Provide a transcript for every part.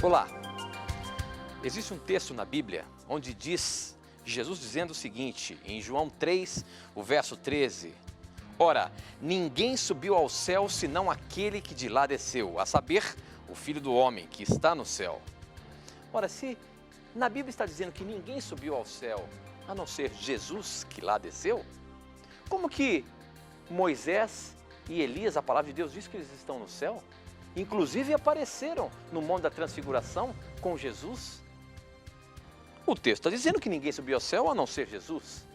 Olá, existe um texto na Bíblia onde diz, Jesus dizendo o seguinte, em João 3, o verso 13, ora, ninguém subiu ao céu senão aquele que de lá desceu, a saber, o Filho do Homem que está no céu. Ora, se na Bíblia está dizendo que ninguém subiu ao céu, a não ser Jesus que lá desceu, como que Moisés e Elias, a palavra de Deus diz que eles estão no céu? Inclusive apareceram no Monte da Transfiguração com Jesus. O texto está dizendo que ninguém subiu ao céu a não ser Jesus.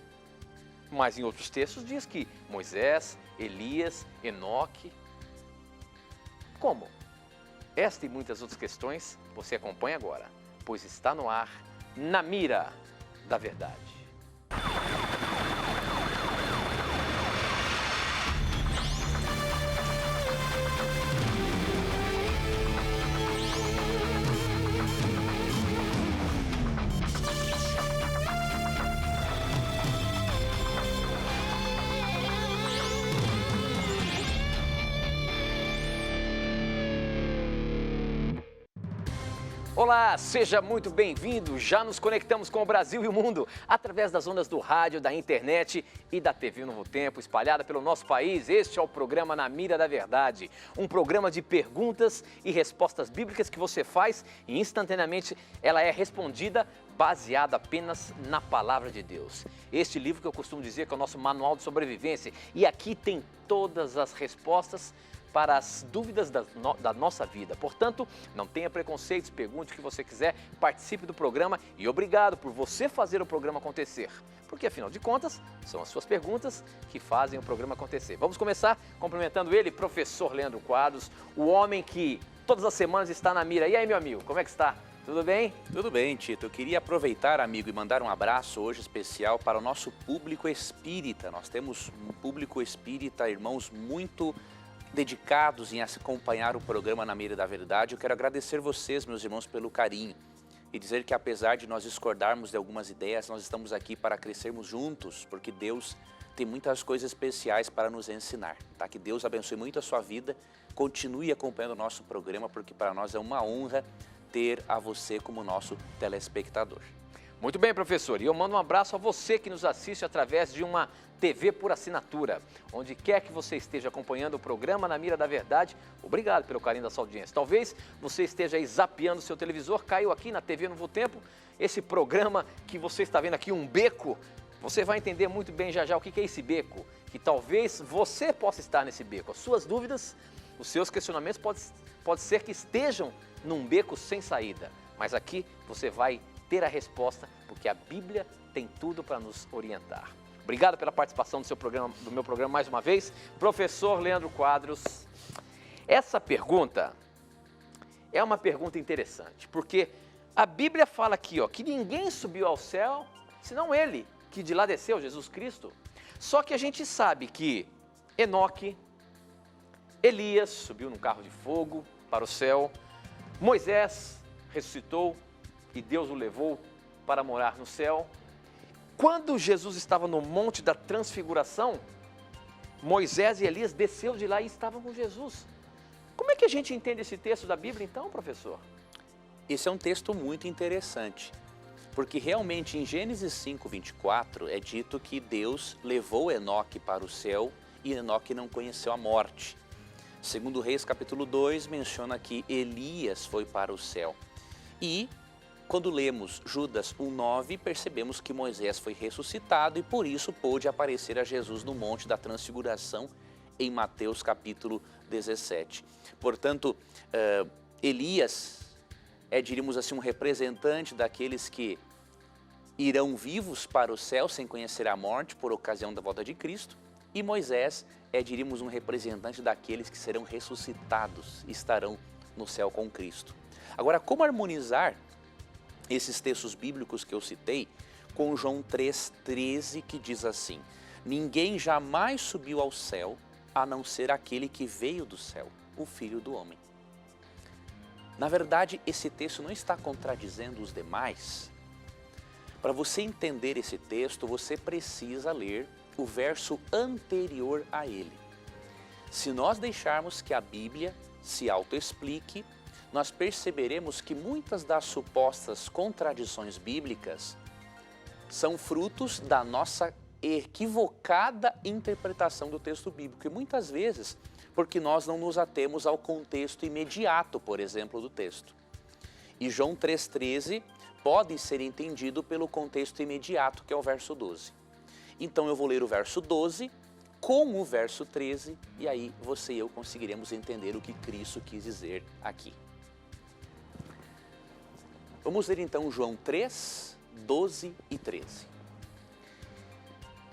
Mas em outros textos diz que Moisés, Elias, Enoque. Como? Esta e muitas outras questões você acompanha agora, pois está no ar, Na Mira da Verdade. Olá, seja muito bem-vindo. Já nos conectamos com o Brasil e o mundo através das ondas do rádio, da internet e da TV Novo Tempo, espalhada pelo nosso país. Este é o programa Na Mira da Verdade, um programa de perguntas e respostas bíblicas que você faz e instantaneamente ela é respondida baseada apenas na palavra de Deus. Este livro que eu costumo dizer que é o nosso manual de sobrevivência e aqui tem todas as respostas para as dúvidas da nossa vida. Portanto, não tenha preconceitos, pergunte o que você quiser, participe do programa e obrigado por você fazer o programa acontecer. Porque, afinal de contas, são as suas perguntas que fazem o programa acontecer. Vamos começar cumprimentando ele, professor Leandro Quadros, o homem que todas as semanas está na mira. E aí, meu amigo, como é que está? Tudo bem? Tudo bem, Tito. Eu queria aproveitar, amigo, e mandar um abraço hoje especial para o nosso público espírita. Nós temos um público espírita, irmãos muito dedicados em acompanhar o programa Na Mira da Verdade. Eu quero agradecer vocês, meus irmãos, pelo carinho e dizer que apesar de nós discordarmos de algumas ideias, nós estamos aqui para crescermos juntos, porque Deus tem muitas coisas especiais para nos ensinar, tá? Que Deus abençoe muito a sua vida, continue acompanhando o nosso programa, porque para nós é uma honra ter a você como nosso telespectador. Muito bem, professor, e eu mando um abraço a você que nos assiste através de uma TV por assinatura. Onde quer que você esteja acompanhando o programa Na Mira da Verdade, obrigado pelo carinho da sua audiência. Talvez você esteja aí zapeando o seu televisor, caiu aqui na TV Novo Tempo, esse programa que você está vendo aqui, um beco, você vai entender muito bem já o que é esse beco, que talvez você possa estar nesse beco. As suas dúvidas, os seus questionamentos pode ser que estejam num beco sem saída, mas aqui você vai ter a resposta, porque a Bíblia tem tudo para nos orientar. Obrigado pela participação do meu programa mais uma vez, professor Leandro Quadros. Essa pergunta é uma pergunta interessante, porque a Bíblia fala aqui, ó, que ninguém subiu ao céu, senão ele, que de lá desceu, Jesus Cristo. Só que a gente sabe que Enoque, Elias subiu num carro de fogo para o céu, Moisés ressuscitou, e Deus o levou para morar no céu. Quando Jesus estava no Monte da Transfiguração, Moisés e Elias desceu de lá e estavam com Jesus. Como é que a gente entende esse texto da Bíblia então, professor? Esse é um texto muito interessante, porque realmente em Gênesis 5:24 é dito que Deus levou Enoque para o céu e Enoque não conheceu a morte. Segundo Reis capítulo 2 menciona que Elias foi para o céu. E quando lemos Judas 1:9, percebemos que Moisés foi ressuscitado e por isso pôde aparecer a Jesus no Monte da Transfiguração em Mateus capítulo 17. Portanto, Elias é, diríamos assim, um representante daqueles que irão vivos para o céu sem conhecer a morte por ocasião da volta de Cristo. E Moisés é, diríamos, um representante daqueles que serão ressuscitados e estarão no céu com Cristo. Agora, como harmonizar esses textos bíblicos que eu citei com João 3:13, que diz assim: ninguém jamais subiu ao céu a não ser aquele que veio do céu, o Filho do Homem. Na verdade, esse texto não está contradizendo os demais. Para você entender esse texto, você precisa ler o verso anterior a ele. Se nós deixarmos que a Bíblia se autoexplique, nós perceberemos que muitas das supostas contradições bíblicas são frutos da nossa equivocada interpretação do texto bíblico. E muitas vezes, porque nós não nos atemos ao contexto imediato, por exemplo, do texto. E João 3,13 pode ser entendido pelo contexto imediato, que é o verso 12. Então eu vou ler o verso 12 com o verso 13, e aí você e eu conseguiremos entender o que Cristo quis dizer aqui. Vamos ler então João 3, 12 e 13.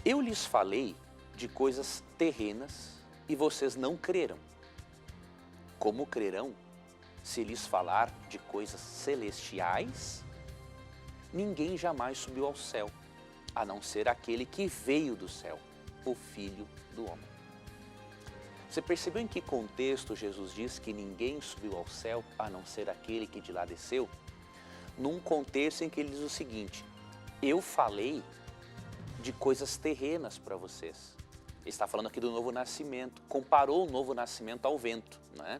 Eu lhes falei de coisas terrenas e vocês não creram. Como crerão se lhes falar de coisas celestiais? Ninguém jamais subiu ao céu, a não ser aquele que veio do céu, o Filho do Homem. Você percebeu em que contexto Jesus diz que ninguém subiu ao céu, a não ser aquele que de lá desceu? Num contexto em que ele diz o seguinte: eu falei de coisas terrenas para vocês. Ele está falando aqui do novo nascimento, comparou o novo nascimento ao vento, né?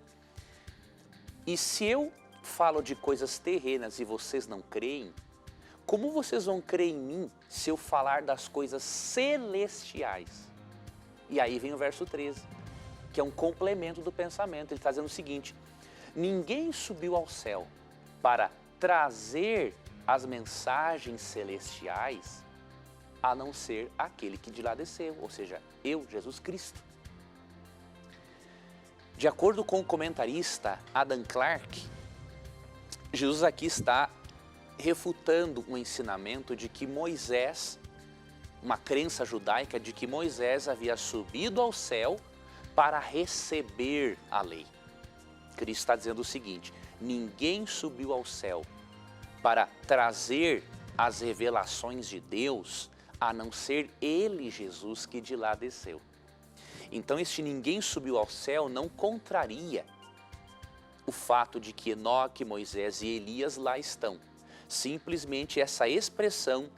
E se eu falo de coisas terrenas e vocês não creem, como vocês vão crer em mim se eu falar das coisas celestiais? E aí vem o verso 13, que é um complemento do pensamento. Ele está dizendo o seguinte: ninguém subiu ao céu para trazer as mensagens celestiais, a não ser aquele que de lá desceu, ou seja, eu, Jesus Cristo. De acordo com o comentarista Adam Clarke, Jesus aqui está refutando um ensinamento de que Moisés, uma crença judaica de que Moisés havia subido ao céu para receber a lei. Cristo está dizendo o seguinte: ninguém subiu ao céu para trazer as revelações de Deus, a não ser ele, Jesus, que de lá desceu. Então este ninguém subiu ao céu não contraria o fato de que Enoque, Moisés e Elias lá estão. Simplesmente essa expressão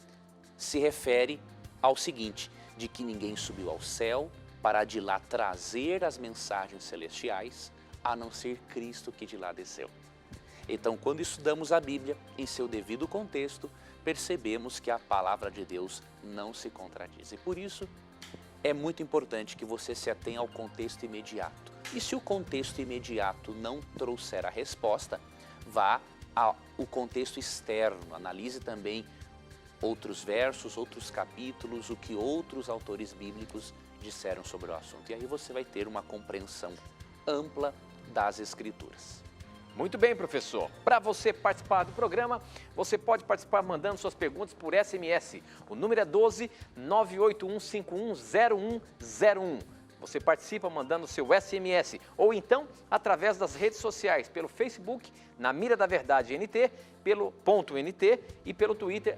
se refere ao seguinte, de que ninguém subiu ao céu para de lá trazer as mensagens celestiais, a não ser Cristo que de lá desceu. Então, quando estudamos a Bíblia em seu devido contexto, percebemos que a palavra de Deus não se contradiz. E por isso, é muito importante que você se atenha ao contexto imediato. E se o contexto imediato não trouxer a resposta, vá ao contexto externo, analise também outros versos, outros capítulos, o que outros autores bíblicos disseram sobre o assunto. E aí você vai ter uma compreensão ampla das Escrituras. Muito bem, professor. Para você participar do programa, você pode participar mandando suas perguntas por SMS. O número é 12 981510101. Você participa mandando seu SMS ou então através das redes sociais, pelo Facebook, Na Mira da Verdade NT, pelo .nt e pelo Twitter,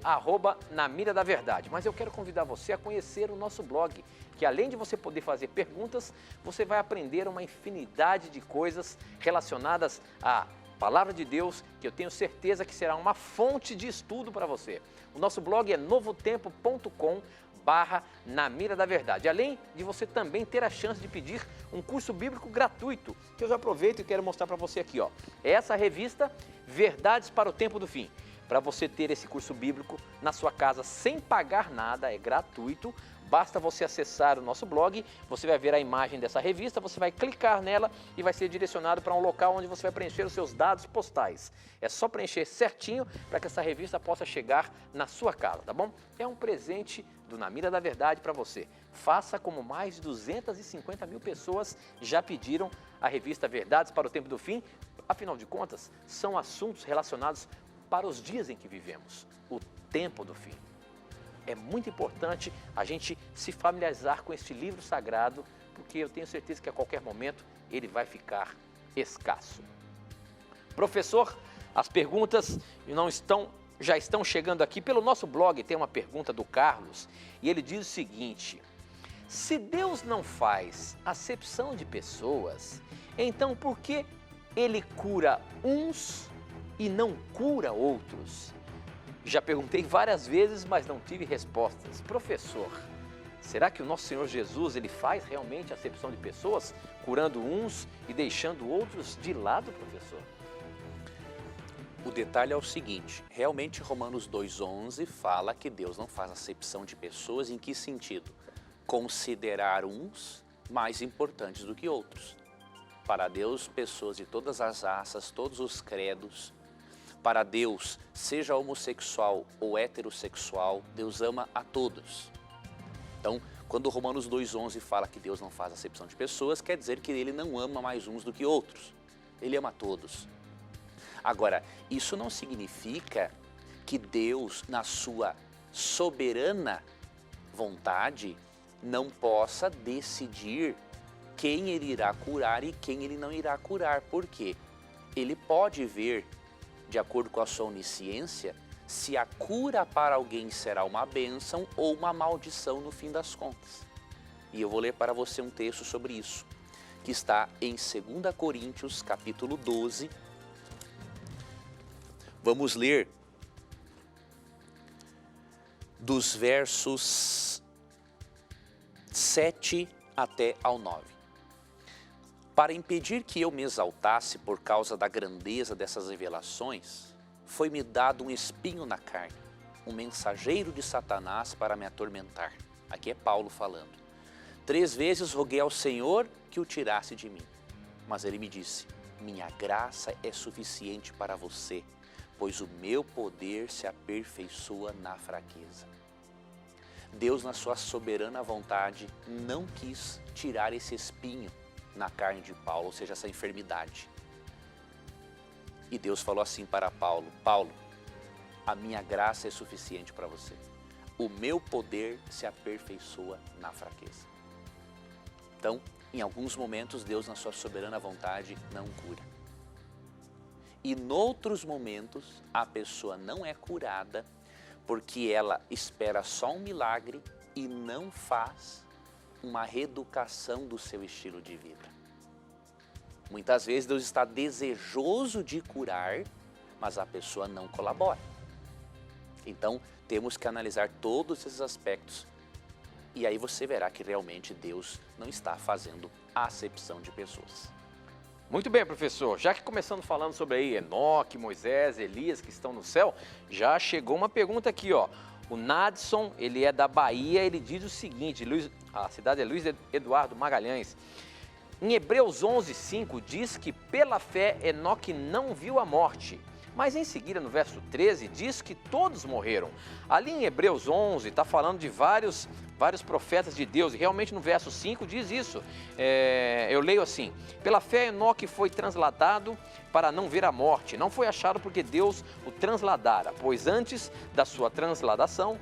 @Na Mira da Verdade. Mas eu quero convidar você a conhecer o nosso blog, que além de você poder fazer perguntas, você vai aprender uma infinidade de coisas relacionadas à Palavra de Deus, que eu tenho certeza que será uma fonte de estudo para você. O nosso blog é novotempo.com/Na Mira da Verdade. Além de você também ter a chance de pedir um curso bíblico gratuito, que eu já aproveito e quero mostrar para você aqui, ó. É essa revista Verdades para o Tempo do Fim. Para você ter esse curso bíblico na sua casa sem pagar nada, é gratuito. Basta você acessar o nosso blog, você vai ver a imagem dessa revista, você vai clicar nela e vai ser direcionado para um local onde você vai preencher os seus dados postais. É só preencher certinho para que essa revista possa chegar na sua casa, tá bom? É um presente do Na Mira da Verdade para você. Faça como mais de 250 mil pessoas já pediram a revista Verdades para o Tempo do Fim. Afinal de contas, são assuntos relacionados para os dias em que vivemos, o tempo do fim. É muito importante a gente se familiarizar com este livro sagrado, porque eu tenho certeza que a qualquer momento ele vai ficar escasso. Professor, as perguntas já estão chegando aqui. Pelo nosso blog tem uma pergunta do Carlos e ele diz o seguinte: se Deus não faz acepção de pessoas, então por que ele cura uns e não cura outros? Já perguntei várias vezes, mas não tive respostas. Professor, será que o nosso Senhor Jesus ele faz realmente acepção de pessoas, curando uns e deixando outros de lado, professor? O detalhe é o seguinte, realmente Romanos 2,11 fala que Deus não faz acepção de pessoas. Em que sentido? Considerar uns mais importantes do que outros. Para Deus, pessoas de todas as raças, todos os credos. Para Deus, seja homossexual ou heterossexual, Deus ama a todos. Então, quando Romanos 2,11 fala que Deus não faz acepção de pessoas, quer dizer que Ele não ama mais uns do que outros. Ele ama a todos. Agora, isso não significa que Deus, na sua soberana vontade, não possa decidir quem Ele irá curar e quem Ele não irá curar. Por quê? Ele pode ver, de acordo com a sua onisciência, se a cura para alguém será uma bênção ou uma maldição no fim das contas. E eu vou ler para você um texto sobre isso, que está em 2 Coríntios, capítulo 12. Vamos ler dos versos 7 até ao 9. Para impedir que eu me exaltasse por causa da grandeza dessas revelações, foi-me dado um espinho na carne, um mensageiro de Satanás para me atormentar. Aqui é Paulo falando. 3 vezes roguei ao Senhor que o tirasse de mim, mas ele me disse: minha graça é suficiente para você, pois o meu poder se aperfeiçoa na fraqueza. Deus, na sua soberana vontade, não quis tirar esse espinho na carne de Paulo, ou seja, essa enfermidade. E Deus falou assim para Paulo: Paulo, a minha graça é suficiente para você. O meu poder se aperfeiçoa na fraqueza. Então, em alguns momentos, Deus, na sua soberana vontade, não cura. E noutros momentos, a pessoa não é curada porque ela espera só um milagre e não faz uma reeducação do seu estilo de vida. Muitas vezes Deus está desejoso de curar, mas a pessoa não colabora. Então, temos que analisar todos esses aspectos. E aí você verá que realmente Deus não está fazendo acepção de pessoas. Muito bem, professor. Já que começando falando sobre aí Enoque, Moisés, Elias que estão no céu, já chegou uma pergunta aqui, ó. O Nadson, ele é da Bahia, ele diz o seguinte, a cidade é Luiz Eduardo Magalhães. Em Hebreus 11:5 diz que pela fé Enoque não viu a morte. Mas em seguida, no verso 13, diz que todos morreram. Ali em Hebreus 11, está falando de vários profetas de Deus. E realmente no verso 5 diz isso. Eu leio assim: pela fé Enoque foi transladado para não ver a morte. Não foi achado porque Deus o transladara, pois antes da sua transladação,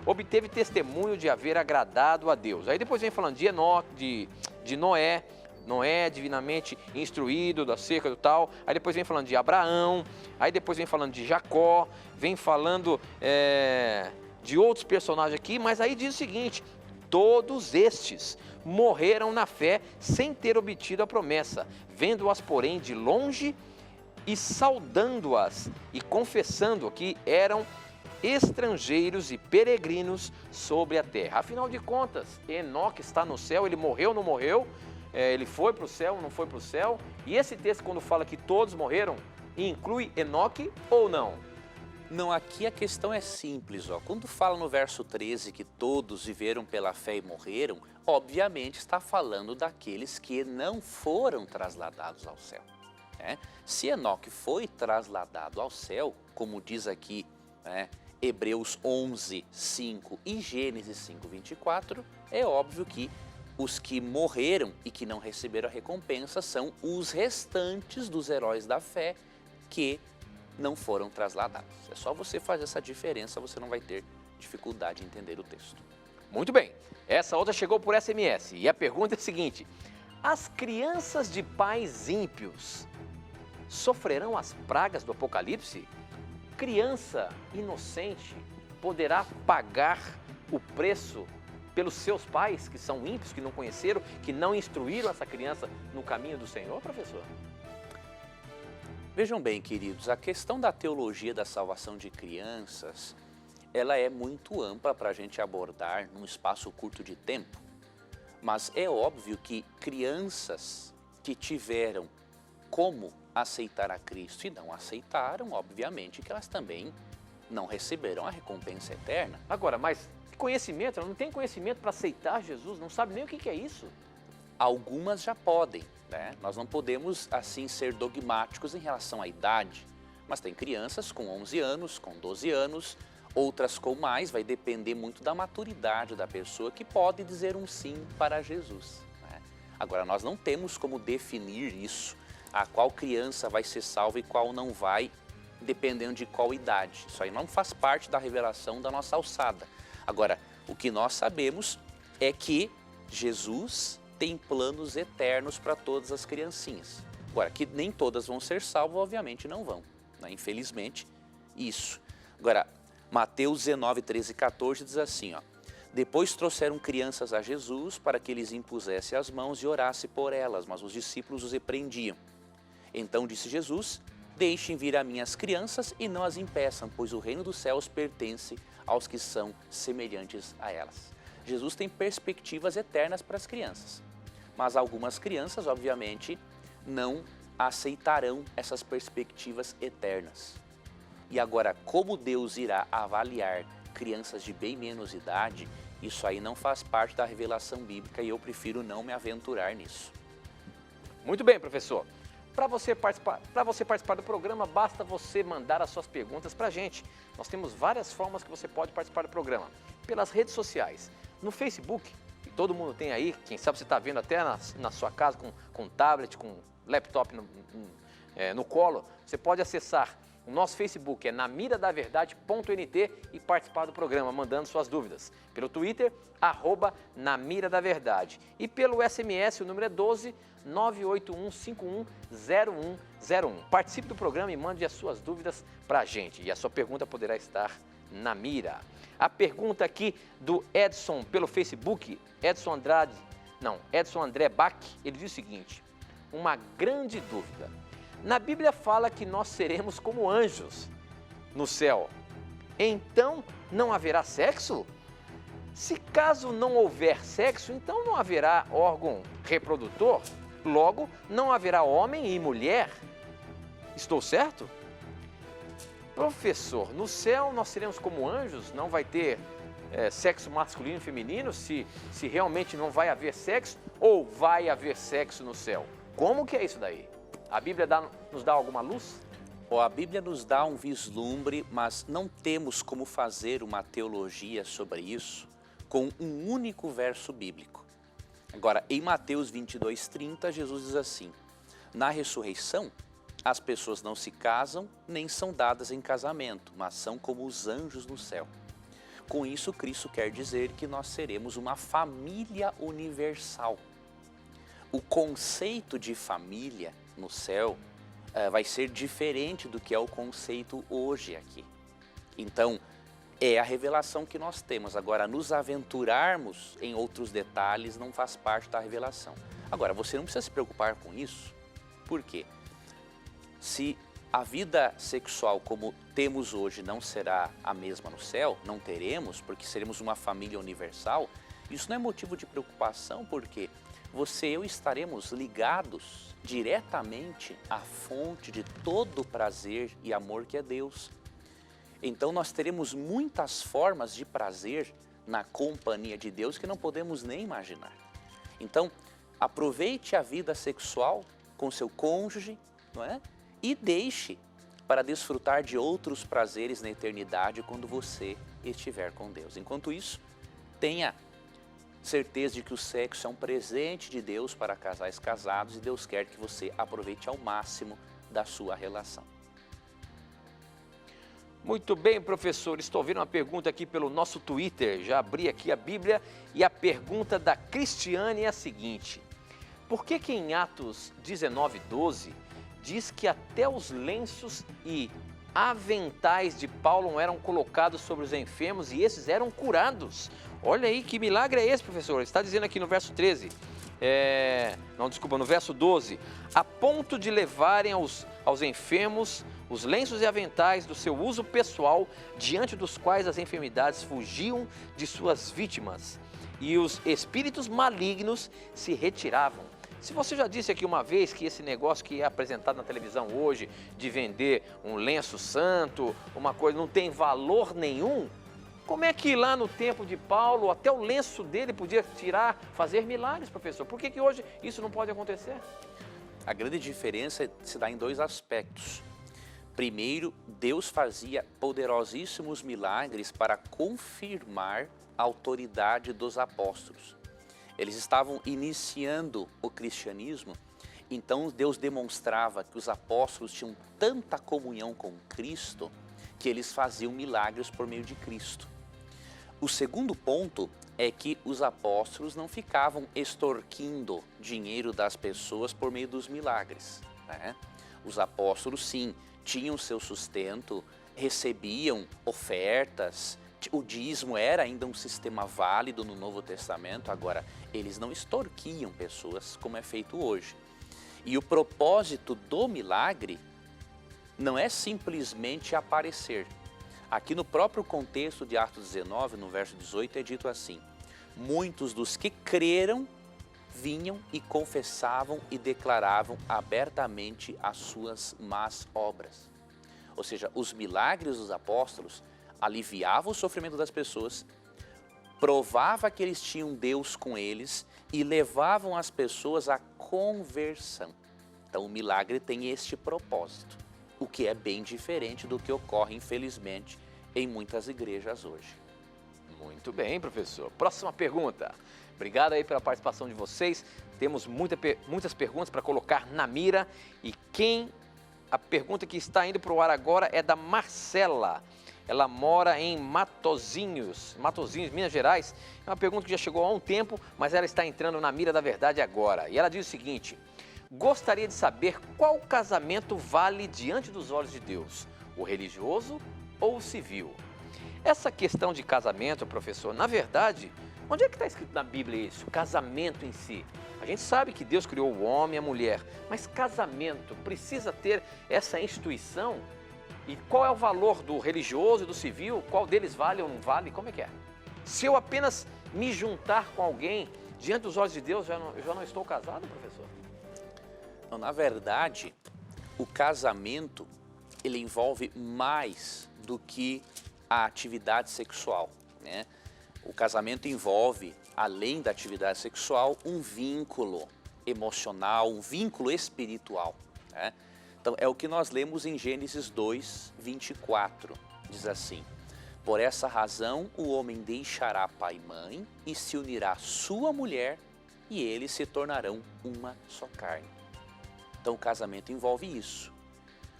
obteve testemunho de haver agradado a Deus. Aí depois vem falando de Enoque, de Noé. Noé, divinamente instruído da cerca do tal, aí depois vem falando de Abraão, aí depois vem falando de Jacó, vem falando de outros personagens aqui, mas aí diz o seguinte: todos estes morreram na fé sem ter obtido a promessa, vendo-as porém de longe e saudando-as e confessando que eram estrangeiros e peregrinos sobre a terra. Afinal de contas, Enoque está no céu, ele morreu ou não morreu? Ele foi para o céu, não foi para o céu? E esse texto, quando fala que todos morreram, inclui Enoque ou não? Não, aqui a questão é simples, ó. Quando fala no verso 13 que todos viveram pela fé e morreram, obviamente está falando daqueles que não foram trasladados ao céu, né? Se Enoque foi trasladado ao céu, como diz aqui, né, Hebreus 11:5 e Gênesis 5:24, é óbvio que os que morreram e que não receberam a recompensa são os restantes dos heróis da fé que não foram trasladados. É só você fazer essa diferença, você não vai ter dificuldade em entender o texto. Muito bem, essa outra chegou por SMS e a pergunta é a seguinte: as crianças de pais ímpios sofrerão as pragas do Apocalipse? Criança inocente poderá pagar o preço pelos seus pais, que são ímpios, que não conheceram, que não instruíram essa criança no caminho do Senhor, professor? Vejam bem, queridos, a questão da teologia da salvação de crianças, ela é muito ampla para a gente abordar num espaço curto de tempo. Mas é óbvio que crianças que tiveram como aceitar a Cristo e não aceitaram, obviamente que elas também não receberão a recompensa eterna. Agora, mas conhecimento, ela não tem conhecimento para aceitar Jesus, não sabe nem o que é isso. Algumas já podem, né? Nós não podemos assim ser dogmáticos em relação à idade, mas tem crianças com 11 anos, com 12 anos, outras com mais, vai depender muito da maturidade da pessoa que pode dizer um sim para Jesus, né? Agora, nós não temos como definir isso, a qual criança vai ser salva e qual não vai, dependendo de qual idade. Isso aí não faz parte da revelação da nossa alçada. Agora, o que nós sabemos é que Jesus tem planos eternos para todas as criancinhas. Agora, que nem todas vão ser salvas, obviamente não vão, né? Infelizmente, isso. Agora, Mateus 19, 13 e 14 diz assim, ó: depois trouxeram crianças a Jesus para que eles impusesse as mãos e orasse por elas, mas os discípulos os repreendiam. Então disse Jesus: deixem vir a mim as crianças e não as impeçam, pois o reino dos céus pertence aos que são semelhantes a elas. Jesus tem perspectivas eternas para as crianças, mas algumas crianças, obviamente, não aceitarão essas perspectivas eternas. E agora, como Deus irá avaliar crianças de bem menos idade, isso aí não faz parte da revelação bíblica e eu prefiro não me aventurar nisso. Muito bem, professor. Para você participar do programa, basta você mandar as suas perguntas para a gente. Nós temos várias formas que você pode participar do programa. Pelas redes sociais, no Facebook, que todo mundo tem aí, quem sabe você está vendo até na sua casa com tablet, com laptop no colo, você pode acessar o nosso Facebook, é namiradaverdade.nt e participar do programa, mandando suas dúvidas. Pelo Twitter, @namiradaverdade. E pelo SMS, o número é 12 981510101. Participe do programa e mande as suas dúvidas para a gente. E a sua pergunta poderá estar na mira. A pergunta aqui do Edson pelo Facebook, Edson André Bach, ele diz o seguinte: uma grande dúvida. Na Bíblia fala que nós seremos como anjos no céu. Então não haverá sexo? Se caso não houver sexo, então não haverá órgão reprodutor? Logo, não haverá homem e mulher? Estou certo? Professor, no céu nós seremos como anjos? Não vai ter sexo masculino e feminino? Se realmente não vai haver sexo? Ou vai haver sexo no céu? Como que é isso daí? A Bíblia nos dá alguma luz? A Bíblia nos dá um vislumbre, mas não temos como fazer uma teologia sobre isso com um único verso bíblico. Agora, em Mateus 22:30, Jesus diz assim: na ressurreição, as pessoas não se casam nem são dadas em casamento, mas são como os anjos no céu. Com isso, Cristo quer dizer que nós seremos uma família universal. O conceito de família no céu vai ser diferente do que é o conceito hoje aqui. Então, é a revelação que nós temos. Agora, nos aventurarmos em outros detalhes não faz parte da revelação. Agora, você não precisa se preocupar com isso. Por quê? Se a vida sexual como temos hoje não será a mesma no céu, não teremos, porque seremos uma família universal, isso não é motivo de preocupação, porque você e eu estaremos ligados diretamente à fonte de todo prazer e amor que é Deus. Então nós teremos muitas formas de prazer na companhia de Deus que não podemos nem imaginar. Então aproveite a vida sexual com seu cônjuge, não é? E deixe para desfrutar de outros prazeres na eternidade quando você estiver com Deus. Enquanto isso, tenha certeza de que o sexo é um presente de Deus para casais casados e Deus quer que você aproveite ao máximo da sua relação. Muito bem, professor. Estou vendo uma pergunta aqui pelo nosso Twitter. Já abri aqui a Bíblia e a pergunta da Cristiane é a seguinte: por que em Atos 19:12 diz que até os lenços e aventais de Paulo eram colocados sobre os enfermos e esses eram curados? Olha aí, que milagre é esse, professor? Está dizendo aqui no verso 13, no verso 12, a ponto de levarem aos enfermos os lenços e aventais do seu uso pessoal, diante dos quais as enfermidades fugiam de suas vítimas e os espíritos malignos se retiravam. Se você já disse aqui uma vez que esse negócio que é apresentado na televisão hoje, de vender um lenço santo, uma coisa, não tem valor nenhum, como é que lá no tempo de Paulo, até o lenço dele podia tirar, fazer milagres, professor? Por que hoje isso não pode acontecer? A grande diferença se dá em dois aspectos. Primeiro, Deus fazia poderosíssimos milagres para confirmar a autoridade dos apóstolos. Eles estavam iniciando o cristianismo, então Deus demonstrava que os apóstolos tinham tanta comunhão com Cristo que eles faziam milagres por meio de Cristo. O segundo ponto é que os apóstolos não ficavam extorquindo dinheiro das pessoas por meio dos milagres, né? Os apóstolos, sim, tinham seu sustento, recebiam ofertas, o dízimo era ainda um sistema válido no Novo Testamento. Agora, eles não extorquiam pessoas como é feito hoje. E o propósito do milagre não é simplesmente aparecer. Aqui no próprio contexto de Atos 19, no verso 18, é dito assim: muitos dos que creram vinham e confessavam e declaravam abertamente as suas más obras. Ou seja, os milagres dos apóstolos aliviavam o sofrimento das pessoas, provava que eles tinham Deus com eles e levavam as pessoas à conversão. Então o milagre tem este propósito, o que é bem diferente do que ocorre, infelizmente, em muitas igrejas hoje. Muito bem, professor. Próxima pergunta. Obrigado aí pela participação de vocês. Temos muitas perguntas para colocar na mira. E a pergunta que está indo para o ar agora é da Marcela. Ela mora em Matozinhos, Minas Gerais. É uma pergunta que já chegou há um tempo, mas ela está entrando na mira da verdade agora. E ela diz o seguinte: gostaria de saber qual casamento vale diante dos olhos de Deus, o religioso ou o civil? Essa questão de casamento, professor, na verdade, onde é que está escrito na Bíblia isso? Casamento em si. A gente sabe que Deus criou o homem e a mulher, mas casamento precisa ter essa instituição? E qual é o valor do religioso e do civil? Qual deles vale ou não vale? Como é que é? Se eu apenas me juntar com alguém, diante dos olhos de Deus, eu já não estou casado, professor? Não, na verdade, o casamento, ele envolve mais do que a atividade sexual, né? O casamento envolve, além da atividade sexual, um vínculo emocional, um vínculo espiritual, né? Então, é o que nós lemos em Gênesis 2, 24. Diz assim: por essa razão o homem deixará pai e mãe e se unirá à sua mulher e eles se tornarão uma só carne. Então, o casamento envolve isso.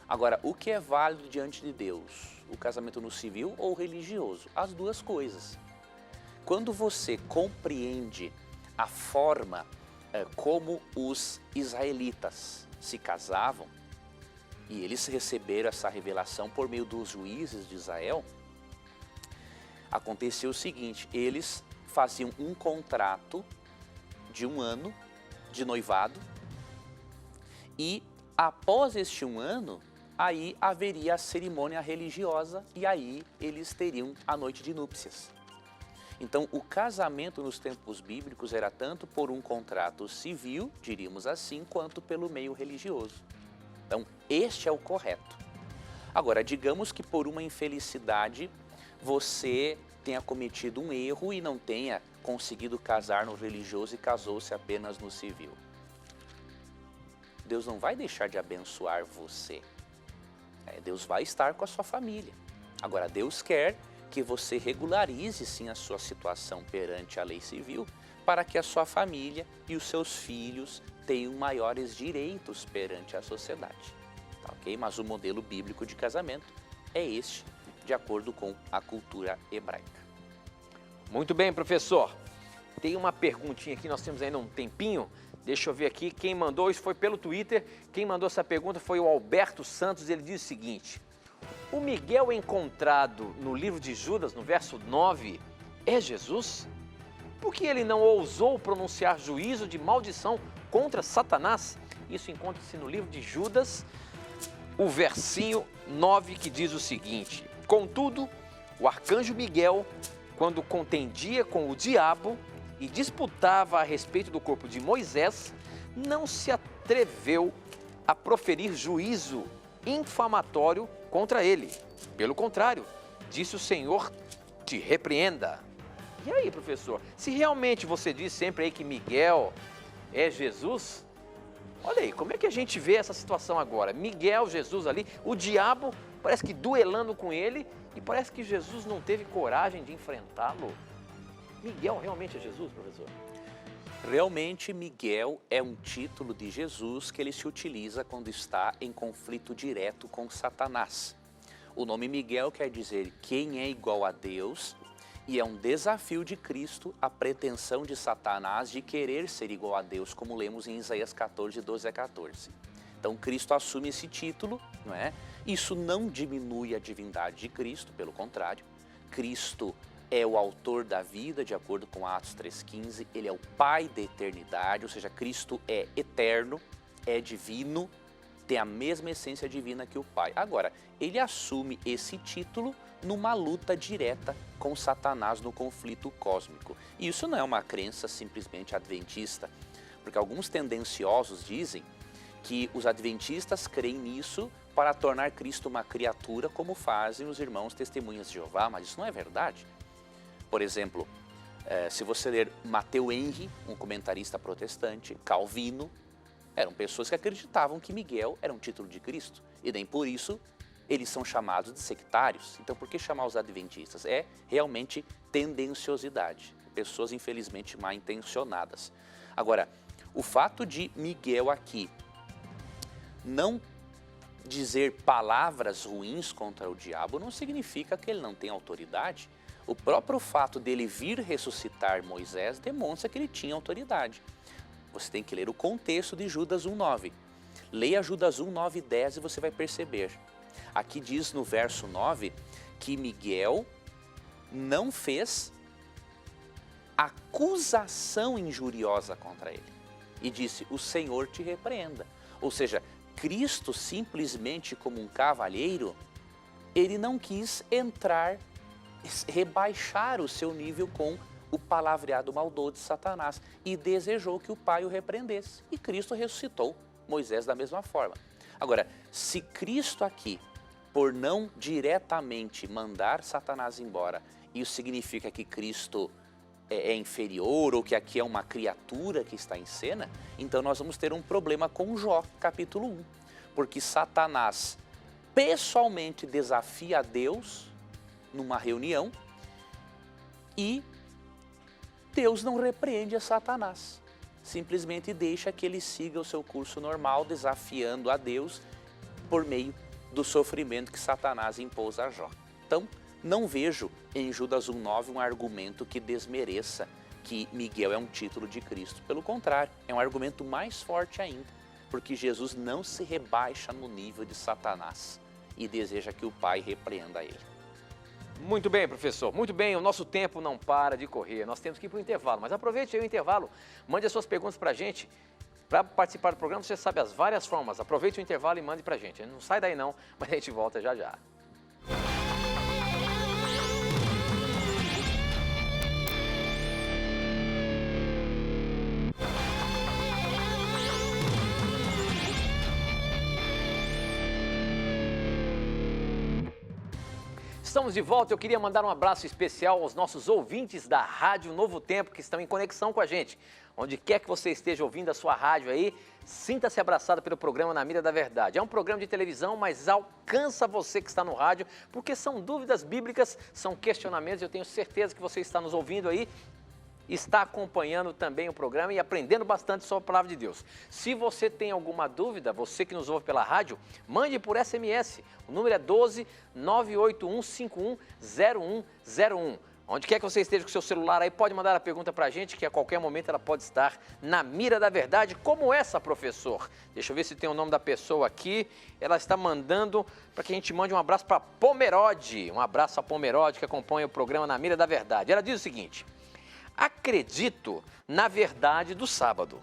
Agora, o que é válido diante de Deus? O casamento no civil ou religioso? As duas coisas. Quando você compreende a forma como os israelitas se casavam, e eles receberam essa revelação por meio dos juízes de Israel, aconteceu o seguinte: eles faziam um contrato de 1 ano de noivado e após este 1 ano, aí haveria a cerimônia religiosa e aí eles teriam a noite de núpcias. Então, o casamento nos tempos bíblicos era tanto por um contrato civil, diríamos assim, quanto pelo meio religioso. Então, este é o correto. Agora, digamos que por uma infelicidade você tenha cometido um erro e não tenha conseguido casar no religioso e casou-se apenas no civil. Deus não vai deixar de abençoar você. Deus vai estar com a sua família. Agora, Deus quer que você regularize sim a sua situação perante a lei civil para que a sua família e os seus filhos tenham maiores direitos perante a sociedade. Tá, ok? Mas o modelo bíblico de casamento é este, de acordo com a cultura hebraica. Muito bem, professor. Tem uma perguntinha aqui, nós temos ainda um tempinho. Deixa eu ver aqui, quem mandou, isso foi pelo Twitter, quem mandou essa pergunta foi o Alberto Santos. Ele diz o seguinte: o Miguel encontrado no livro de Judas, no verso 9, é Jesus? Por que ele não ousou pronunciar juízo de maldição contra Satanás? Isso encontra-se no livro de Judas, o versinho 9, que diz o seguinte: contudo, o arcanjo Miguel, quando contendia com o diabo e disputava a respeito do corpo de Moisés, não se atreveu a proferir juízo infamatório contra ele. Pelo contrário, disse o Senhor, te repreenda. E aí, professor, se realmente você diz sempre aí que Miguel é Jesus, olha aí, como é que a gente vê essa situação agora? Miguel, Jesus ali, o diabo parece que duelando com ele e parece que Jesus não teve coragem de enfrentá-lo. Miguel realmente é Jesus, professor? Realmente, Miguel é um título de Jesus que ele se utiliza quando está em conflito direto com Satanás. O nome Miguel quer dizer quem é igual a Deus e é um desafio de Cristo a pretensão de Satanás de querer ser igual a Deus, como lemos em Isaías 14, 12 a 14. Então, Cristo assume esse título, não é? Isso não diminui a divindade de Cristo, pelo contrário. Cristo é o autor da vida, de acordo com Atos 3,15. Ele é o Pai da eternidade, ou seja, Cristo é eterno, é divino, tem a mesma essência divina que o Pai. Agora, ele assume esse título numa luta direta com Satanás no conflito cósmico. E isso não é uma crença simplesmente adventista, porque alguns tendenciosos dizem que os adventistas creem nisso para tornar Cristo uma criatura, como fazem os irmãos testemunhas de Jeová, mas isso não é verdade. Por exemplo, se você ler Matteo Henry, um comentarista protestante, Calvino, eram pessoas que acreditavam que Miguel era um título de Cristo, e nem por isso eles são chamados de sectários. Então, por que chamar os adventistas? É realmente tendenciosidade, pessoas infelizmente mal intencionadas. Agora, o fato de Miguel aqui não dizer palavras ruins contra o diabo não significa que ele não tem autoridade. O próprio fato dele vir ressuscitar Moisés demonstra que ele tinha autoridade. Você tem que ler o contexto de Judas 1,9. Leia Judas 1,9 e 10 e você vai perceber. Aqui diz no verso 9 que Miguel não fez acusação injuriosa contra ele. E disse, o Senhor te repreenda. Ou seja, Cristo simplesmente como um cavalheiro, ele não quis entrar, rebaixar o seu nível com o palavreado maldoso de Satanás e desejou que o Pai o repreendesse. E Cristo ressuscitou Moisés da mesma forma. Agora, se Cristo aqui, por não diretamente mandar Satanás embora, isso significa que Cristo é inferior ou que aqui é uma criatura que está em cena, então nós vamos ter um problema com Jó, capítulo 1. Porque Satanás pessoalmente desafia a Deus numa reunião e Deus não repreende a Satanás. Simplesmente deixa que ele siga o seu curso normal, desafiando a Deus por meio do sofrimento que Satanás impôs a Jó. Então, não vejo em Judas 1,9 um argumento que desmereça que Miguel é um título de Cristo. Pelo contrário, é um argumento mais forte ainda, porque Jesus não se rebaixa no nível de Satanás e deseja que o Pai repreenda ele. Muito bem, professor. Muito bem, o nosso tempo não para de correr. Nós temos que ir para o intervalo, mas aproveite aí o intervalo, mande as suas perguntas para a gente. Para participar do programa, você sabe as várias formas. Aproveite o intervalo e mande para a gente. Não sai daí não, mas a gente volta já já. Estamos de volta, eu queria mandar um abraço especial aos nossos ouvintes da Rádio Novo Tempo que estão em conexão com a gente. Onde quer que você esteja ouvindo a sua rádio aí, sinta-se abraçado pelo programa Na Mira da Verdade. É um programa de televisão, mas alcança você que está no rádio, porque são dúvidas bíblicas, são questionamentos. Eu tenho certeza que você está nos ouvindo aí, está acompanhando também o programa e aprendendo bastante sobre a Palavra de Deus. Se você tem alguma dúvida, você que nos ouve pela rádio, mande por SMS. O número é 12 981 51 0101. Onde quer que você esteja com o seu celular aí, pode mandar a pergunta para a gente, que a qualquer momento ela pode estar na mira da verdade, como essa, professor. Deixa eu ver se tem o nome da pessoa aqui. Ela está mandando para que a gente mande um abraço para Pomerode. Um abraço a Pomerode, que acompanha o programa Na Mira da Verdade. Ela diz o seguinte: acredito na verdade do sábado.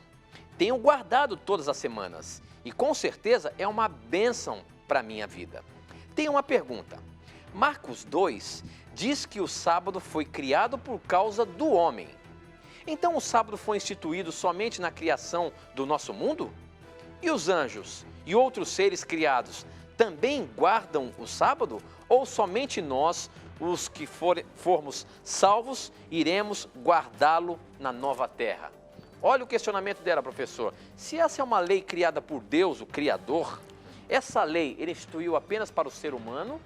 Tenho guardado todas as semanas e com certeza é uma bênção para a minha vida. Tenho uma pergunta. Marcos 2 diz que o sábado foi criado por causa do homem. Então o sábado foi instituído somente na criação do nosso mundo? E os anjos e outros seres criados também guardam o sábado? Ou somente nós, os que formos salvos, iremos guardá-lo na nova terra? Olha o questionamento dela, professor. Se essa é uma lei criada por Deus, o Criador, essa lei ele instituiu apenas para o ser humano?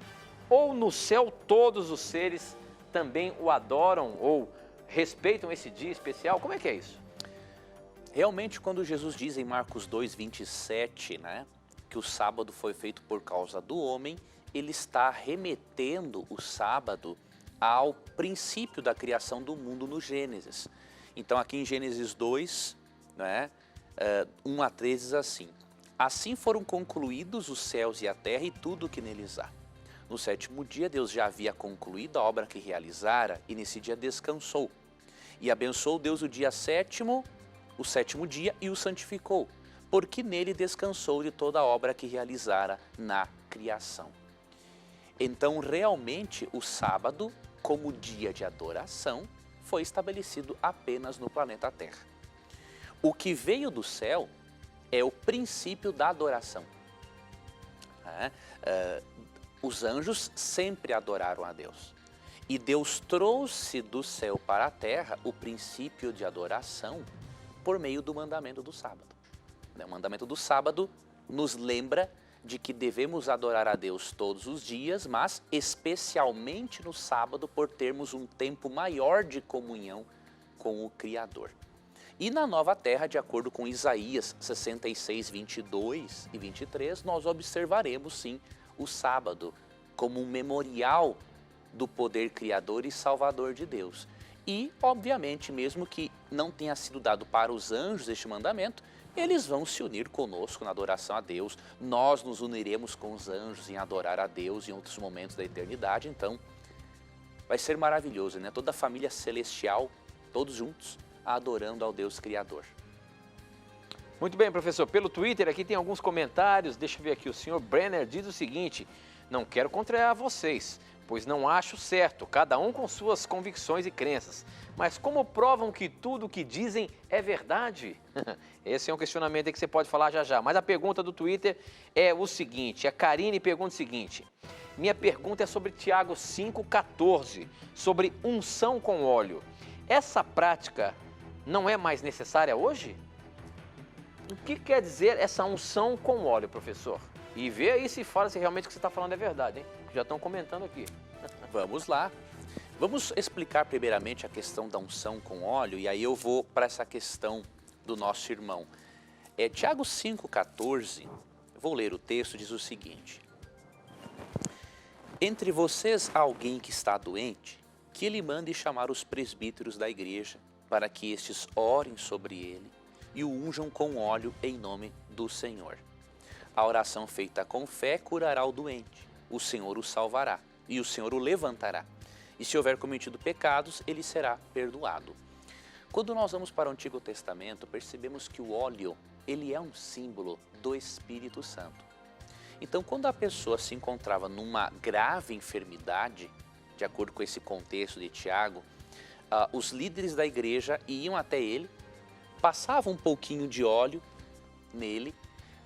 Ou no céu todos os seres também o adoram ou respeitam esse dia especial? Como é que é isso? Realmente, quando Jesus diz em Marcos 2:27, né, que o sábado foi feito por causa do homem, ele está remetendo o sábado ao princípio da criação do mundo no Gênesis. Então aqui em Gênesis 2, né, 1 a 3 diz assim: assim foram concluídos os céus e a terra e tudo o que neles há. No sétimo dia Deus já havia concluído a obra que realizara e nesse dia descansou. E abençoou Deus o sétimo dia e o santificou, porque nele descansou de toda a obra que realizara na criação. Então realmente o sábado, como dia de adoração, foi estabelecido apenas no planeta Terra. O que veio do céu é o princípio da adoração. Os anjos sempre adoraram a Deus. E Deus trouxe do céu para a terra o princípio de adoração por meio do mandamento do sábado. O mandamento do sábado nos lembra de que devemos adorar a Deus todos os dias, mas especialmente no sábado por termos um tempo maior de comunhão com o Criador. E na nova terra, de acordo com Isaías 66, 22 e 23, nós observaremos sim o sábado como um memorial do poder criador e salvador de Deus. E, obviamente, mesmo que não tenha sido dado para os anjos este mandamento, eles vão se unir conosco na adoração a Deus. Nós nos uniremos com os anjos em adorar a Deus em outros momentos da eternidade. Então, vai ser maravilhoso, né? Toda a família celestial, todos juntos, adorando ao Deus Criador. Muito bem, professor. Pelo Twitter aqui tem alguns comentários. Deixa eu ver aqui. O senhor Brenner diz o seguinte: não quero contrariar vocês, pois não acho certo, cada um com suas convicções e crenças. Mas como provam que tudo o que dizem é verdade? Esse é um questionamento aí que você pode falar já já. Mas a pergunta do Twitter é o seguinte, a Karine pergunta o seguinte: minha pergunta é sobre Tiago 5,14, sobre unção com óleo. Essa prática não é mais necessária hoje? O que quer dizer essa unção com óleo, professor? E vê aí se fala se realmente o que você está falando é verdade, hein? Já estão comentando aqui. Vamos lá. Vamos explicar primeiramente a questão da unção com óleo e aí eu vou para essa questão do nosso irmão. Tiago 5,14, vou ler o texto, diz o seguinte: entre vocês há alguém que está doente, que ele mande chamar os presbíteros da igreja, para que estes orem sobre ele e o unjam com óleo em nome do Senhor. A oração feita com fé curará o doente, o Senhor o salvará e o Senhor o levantará. E se houver cometido pecados, ele será perdoado. Quando nós vamos para o Antigo Testamento, percebemos que o óleo, ele é um símbolo do Espírito Santo. Então, quando a pessoa se encontrava numa grave enfermidade, de acordo com esse contexto de Tiago, os líderes da igreja iam até ele, passavam um pouquinho de óleo nele,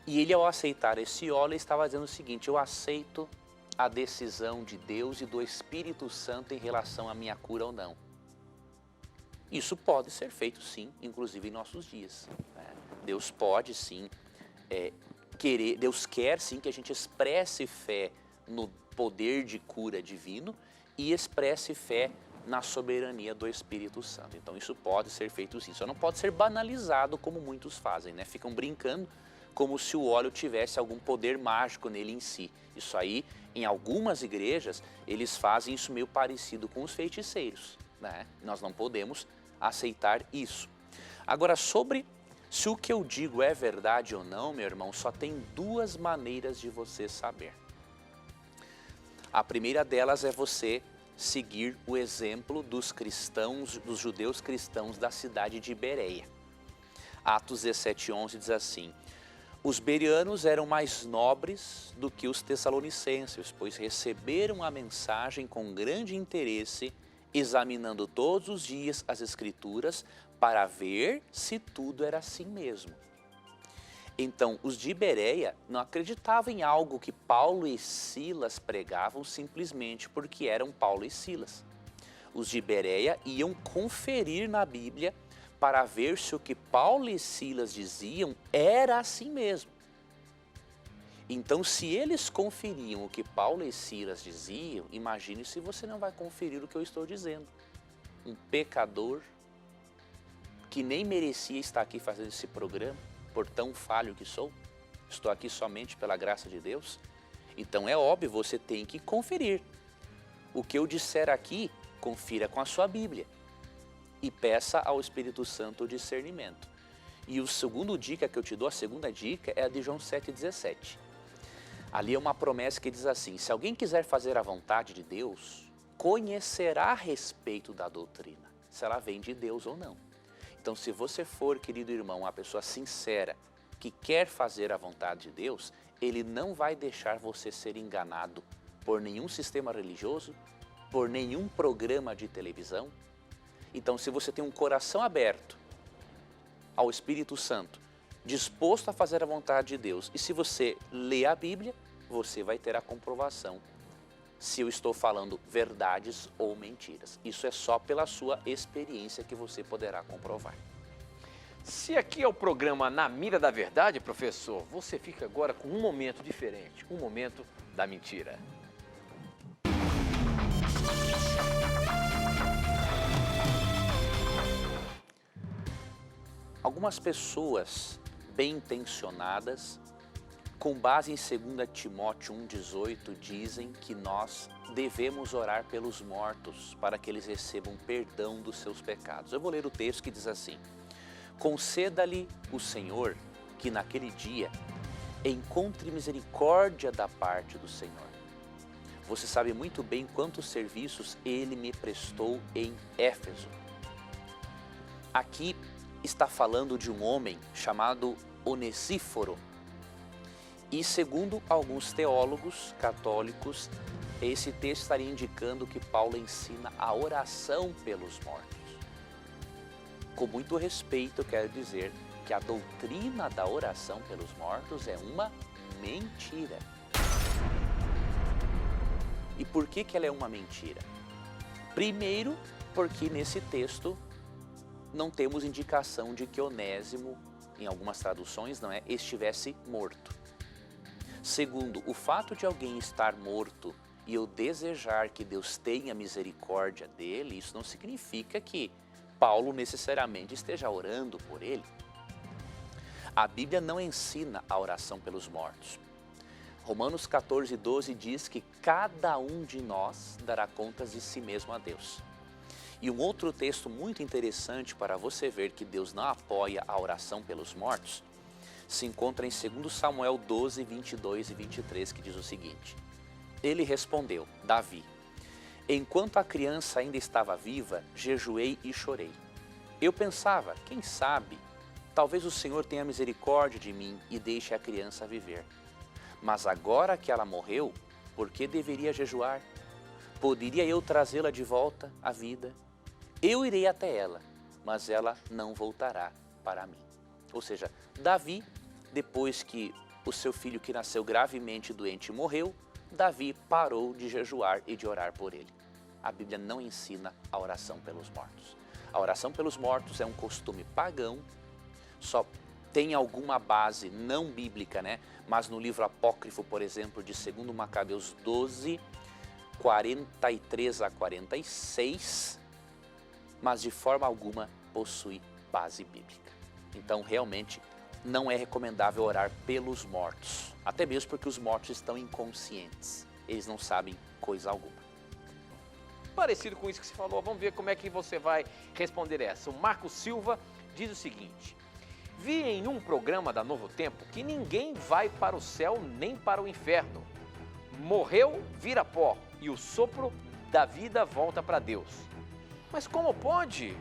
e ele, ao aceitar esse óleo, estava dizendo o seguinte: eu aceito a decisão de Deus e do Espírito Santo em relação à minha cura ou não. Isso pode ser feito sim, inclusive em nossos dias. Deus pode sim querer, Deus quer sim que a gente expresse fé no poder de cura divino e expresse fé na soberania do Espírito Santo. Então isso pode ser feito sim, só não pode ser banalizado como muitos fazem, né? Ficam brincando como se o óleo tivesse algum poder mágico nele em si. Isso aí, em algumas igrejas, eles fazem isso meio parecido com os feiticeiros, né? Nós não podemos aceitar isso. Agora, sobre se o que eu digo é verdade ou não, meu irmão, só tem duas maneiras de você saber. A primeira delas é você seguir o exemplo dos cristãos, dos judeus cristãos da cidade de Bereia. Atos 17:11 diz assim: os bereanos eram mais nobres do que os tessalonicenses, pois receberam a mensagem com grande interesse, examinando todos os dias as Escrituras para ver se tudo era assim mesmo. Então, os de Bereia não acreditavam em algo que Paulo e Silas pregavam simplesmente porque eram Paulo e Silas. Os de Bereia iam conferir na Bíblia para ver se o que Paulo e Silas diziam era assim mesmo. Então, se eles conferiam o que Paulo e Silas diziam, imagine se você não vai conferir o que eu estou dizendo. Um pecador que nem merecia estar aqui fazendo esse programa, por tão falho que sou, estou aqui somente pela graça de Deus. Então é óbvio, você tem que conferir. O que eu disser aqui, confira com a sua Bíblia e peça ao Espírito Santo o discernimento. E o segundo dica que eu te dou, a segunda dica, é a de João 7,17. Ali é uma promessa que diz assim: se alguém quiser fazer a vontade de Deus, conhecerá a respeito da doutrina, se ela vem de Deus ou não. Então, se você for, querido irmão, uma pessoa sincera, que quer fazer a vontade de Deus, Ele não vai deixar você ser enganado por nenhum sistema religioso, por nenhum programa de televisão. Então, se você tem um coração aberto ao Espírito Santo, disposto a fazer a vontade de Deus, e se você lê a Bíblia, você vai ter a comprovação se eu estou falando verdades ou mentiras. Isso é só pela sua experiência que você poderá comprovar. Se aqui é o programa Na Mira da Verdade, professor, você fica agora com um momento diferente, um momento da mentira. Algumas pessoas bem intencionadas, com base em 2 Timóteo 1,18, dizem que nós devemos orar pelos mortos para que eles recebam perdão dos seus pecados. Eu vou ler o texto que diz assim: conceda-lhe o Senhor que naquele dia encontre misericórdia da parte do Senhor. Você sabe muito bem quantos serviços ele me prestou em Éfeso. Aqui está falando de um homem chamado Onesíforo. E segundo alguns teólogos católicos, esse texto estaria indicando que Paulo ensina a oração pelos mortos. Com muito respeito, eu quero dizer que a doutrina da oração pelos mortos é uma mentira. E por que ela é uma mentira? Primeiro, porque nesse texto não temos indicação de que Onésimo, em algumas traduções, estivesse morto. Segundo, o fato de alguém estar morto e eu desejar que Deus tenha misericórdia dele, isso não significa que Paulo necessariamente esteja orando por ele. A Bíblia não ensina a oração pelos mortos. Romanos 14,12 diz que cada um de nós dará contas de si mesmo a Deus. E um outro texto muito interessante para você ver que Deus não apoia a oração pelos mortos, se encontra em 2 Samuel 12, 22 e 23, que diz o seguinte: ele respondeu, Davi, enquanto a criança ainda estava viva, jejuei e chorei. Eu pensava, quem sabe, talvez o Senhor tenha misericórdia de mim e deixe a criança viver. Mas agora que ela morreu, por que deveria jejuar? Poderia eu trazê-la de volta à vida? Eu irei até ela, mas ela não voltará para mim. Ou seja, Davi, depois que o seu filho que nasceu gravemente doente morreu, Davi parou de jejuar e de orar por ele. A Bíblia não ensina a oração pelos mortos. A oração pelos mortos é um costume pagão, só tem alguma base não bíblica, mas no livro apócrifo, por exemplo, de 2 Macabeus 12, 43 a 46, mas de forma alguma possui base bíblica. Então, realmente, não é recomendável orar pelos mortos, até mesmo porque os mortos estão inconscientes, eles não sabem coisa alguma. Parecido com isso que você falou, vamos ver como é que você vai responder essa. O Marcos Silva diz o seguinte: vi em um programa da Novo Tempo que ninguém vai para o céu nem para o inferno. Morreu, vira pó, e o sopro da vida volta para Deus. Mas como pode?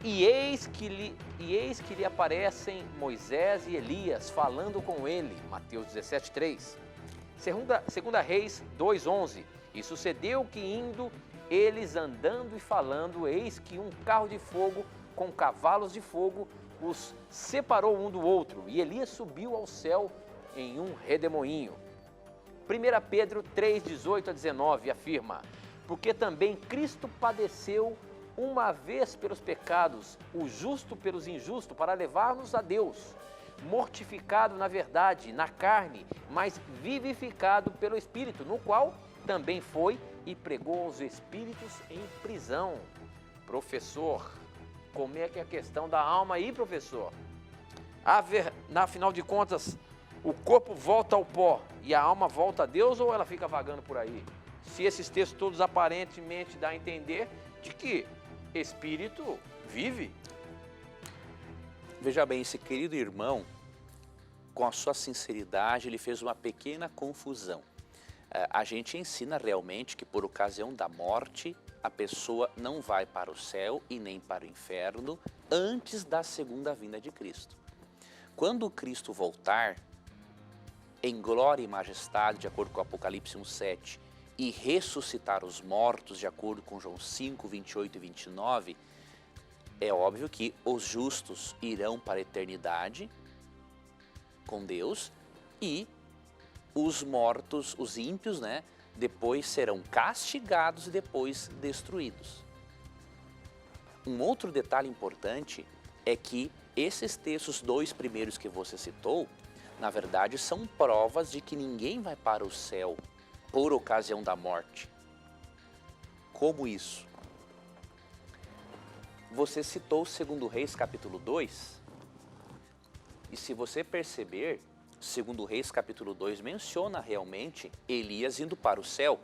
E eis que lhe aparecem Moisés e Elias falando com ele. Mateus 17:3. Segunda Reis 2:11. E sucedeu que indo eles andando e falando, eis que um carro de fogo com cavalos de fogo os separou um do outro, e Elias subiu ao céu em um redemoinho. 1 Pedro 3, 18 a 19 afirma: porque também Cristo padeceu uma vez pelos pecados, o justo pelos injustos, para levar-nos a Deus, mortificado na verdade, na carne, mas vivificado pelo Espírito, no qual também foi e pregou aos espíritos em prisão. Professor, como é que é a questão da alma aí, professor? Afinal de contas, o corpo volta ao pó e a alma volta a Deus, ou ela fica vagando por aí? Se esses textos todos aparentemente dão a entender de que espírito vive. Veja bem, esse querido irmão, com a sua sinceridade, ele fez uma pequena confusão. A gente ensina realmente que por ocasião da morte, a pessoa não vai para o céu e nem para o inferno antes da segunda vinda de Cristo. Quando Cristo voltar, em glória e majestade, de acordo com Apocalipse 1:7, e ressuscitar os mortos, de acordo com João 5, 28 e 29, é óbvio que os justos irão para a eternidade com Deus e os mortos, os ímpios, depois serão castigados e depois destruídos. Um outro detalhe importante é que esses textos dois primeiros que você citou, na verdade, são provas de que ninguém vai para o céu por ocasião da morte. Como isso? Você citou 2 Reis capítulo 2, e se você perceber, 2 Reis capítulo 2 menciona realmente Elias indo para o céu,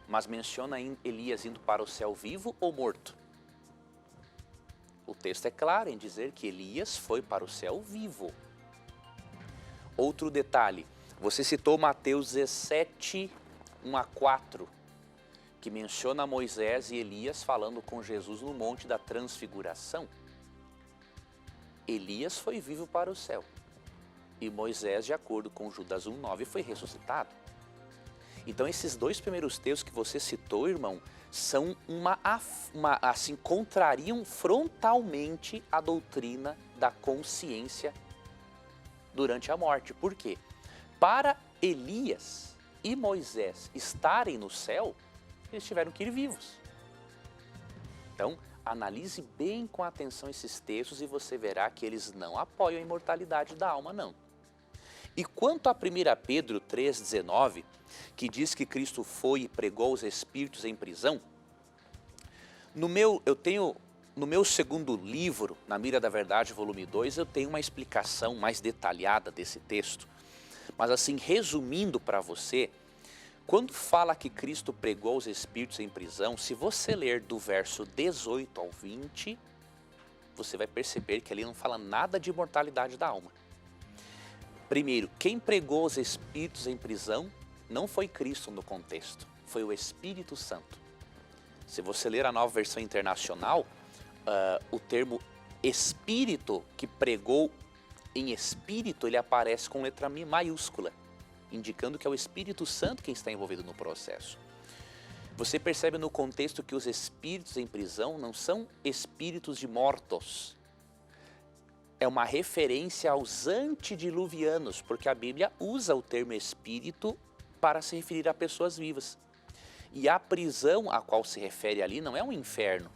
mas menciona Elias indo para o céu vivo ou morto? O texto é claro em dizer que Elias foi para o céu vivo. Outro detalhe, você citou Mateus 17, 1 a 4, que menciona Moisés e Elias falando com Jesus no Monte da Transfiguração. Elias foi vivo para o céu e Moisés, de acordo com Judas 1:9, foi ressuscitado. Então esses dois primeiros textos que você citou, irmão, são assim, contrariam frontalmente a doutrina da consciência durante a morte. Por quê? Para Elias e Moisés estarem no céu, eles tiveram que ir vivos. Então, analise bem com atenção esses textos e você verá que eles não apoiam a imortalidade da alma, não. E quanto a 1 Pedro 3,19, que diz que Cristo foi e pregou os espíritos em prisão, no meu segundo livro, Na Mira da Verdade, volume 2, eu tenho uma explicação mais detalhada desse texto. Mas assim, resumindo para você, quando fala que Cristo pregou os espíritos em prisão, se você ler do verso 18 ao 20, você vai perceber que ali não fala nada de imortalidade da alma. Primeiro, quem pregou os espíritos em prisão não foi Cristo no contexto, foi o Espírito Santo. Se você ler a Nova Versão Internacional, o termo espírito que pregou em espírito, ele aparece com letra maiúscula, indicando que é o Espírito Santo quem está envolvido no processo. Você percebe no contexto que os espíritos em prisão não são espíritos de mortos. É uma referência aos antediluvianos, porque a Bíblia usa o termo espírito para se referir a pessoas vivas. E a prisão a qual se refere ali não é um inferno.